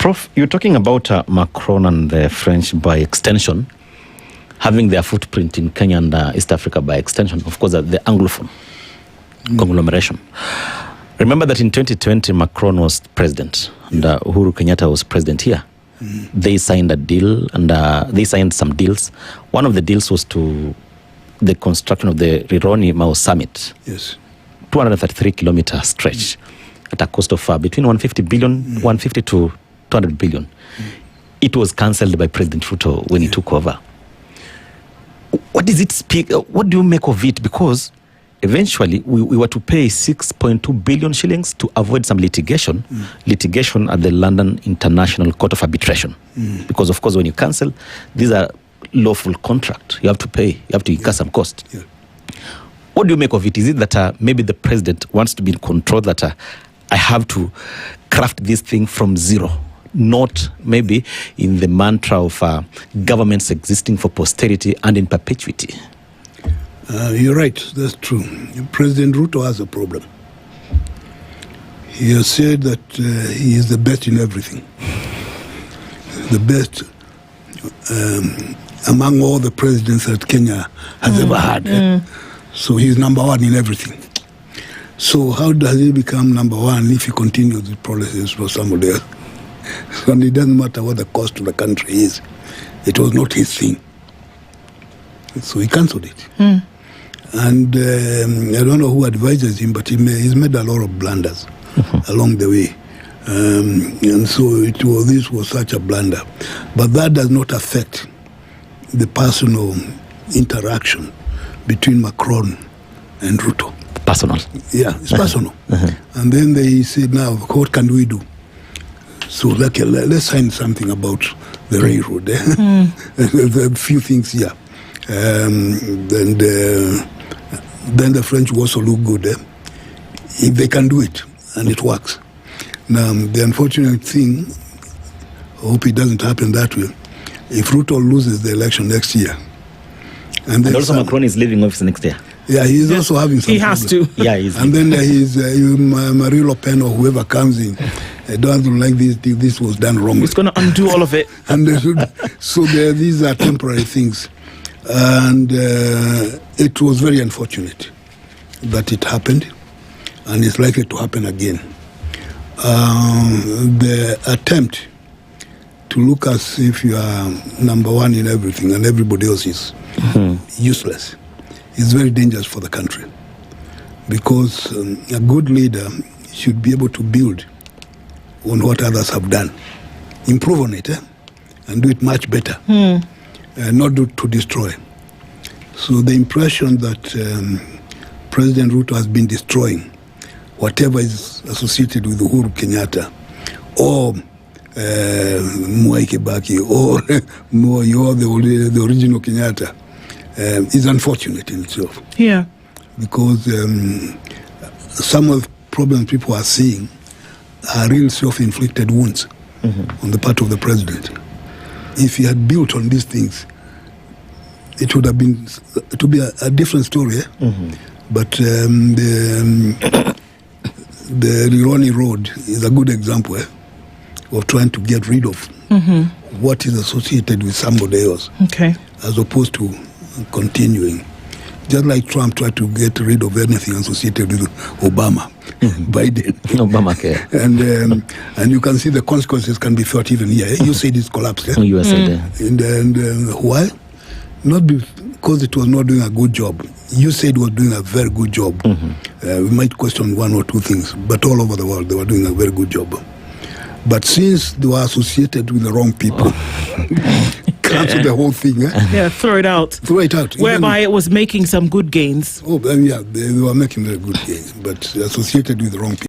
Prof, you're talking about Macron and the French by extension, having their footprint in Kenya and East Africa by extension, of course, the Anglophone conglomeration. Remember that in 2020, Macron was president and Uhuru Kenyatta was president here. They signed a deal and they signed some deals. One of the deals was to the construction of the Rironi-Mau Summit. Yes. 233-kilometer stretch at a cost of between 150 to 200 billion. It was cancelled by President Ruto when he took over. What does it speak? What do you make of it? Because eventually we were to pay 6.2 billion shillings to avoid some litigation at the London International Court of Arbitration. Because of course when you cancel, these are lawful contract. You have to pay, you have to incur some cost. Yeah. What do you make of it? Is it that maybe the president wants to be in control, that I have to craft this thing from zero, not maybe in the mantra of governments existing for posterity and in perpetuity? You're right, that's true. President Ruto has a problem. He has said that he is the best in everything. The best among all the presidents that Kenya has ever had. So he's number one in everything. So how does he become number one if he continues the policies for somebody else? And it doesn't matter what the cost to the country is. It was not his thing. So he cancelled it. And I don't know who advises him, but he's made a lot of blunders along the way. And so this was such a blunder. But that does not affect the personal interaction between Macron and Ruto. Personal? Yeah, it's personal. And then they said, now, what can we do? So let's sign something about the railroad. There are a few things here. Then the French also look good. If they can do it, and it works. Now, the unfortunate thing, I hope it doesn't happen that way, if Ruto loses the election next year. And also Macron is leaving office next year. Yeah, he's also having some He has to. Yeah, he's and then Marine Le Pen or whoever comes in, doesn't like this was done wrong. He's going to undo all of it. And so these are temporary things. And it was very unfortunate that it happened, and it's likely to happen again. The attempt to look as if you are number one in everything and everybody else is useless is very dangerous for the country, because a good leader should be able to build on what others have done, improve on it, and do it much better. Not to destroy. So the impression that President Ruto has been destroying whatever is associated with Uhuru Kenyatta or Mwai Kibaki or Moi or the original Kenyatta is unfortunate in itself. Yeah. Because some of the problems people are seeing are real self-inflicted wounds on the part of the president. If he had built on these things, it would have been be a different story. But the Rironi Road is a good example of trying to get rid of what is associated with somebody else, as opposed to continuing. Just like Trump tried to get rid of anything associated with Obama, Biden, Obamacare, and you can see the consequences can be felt even here. You said it's collapsed. USA, and why? Not because it was not doing a good job. You said it was doing a very good job. We might question one or two things, but all over the world they were doing a very good job. But since they were associated with the wrong people, cancel the whole thing. Yeah, throw it out. Throw it out. Whereby it was making some good gains. Oh, yeah, they were making very good gains, but associated with the wrong people.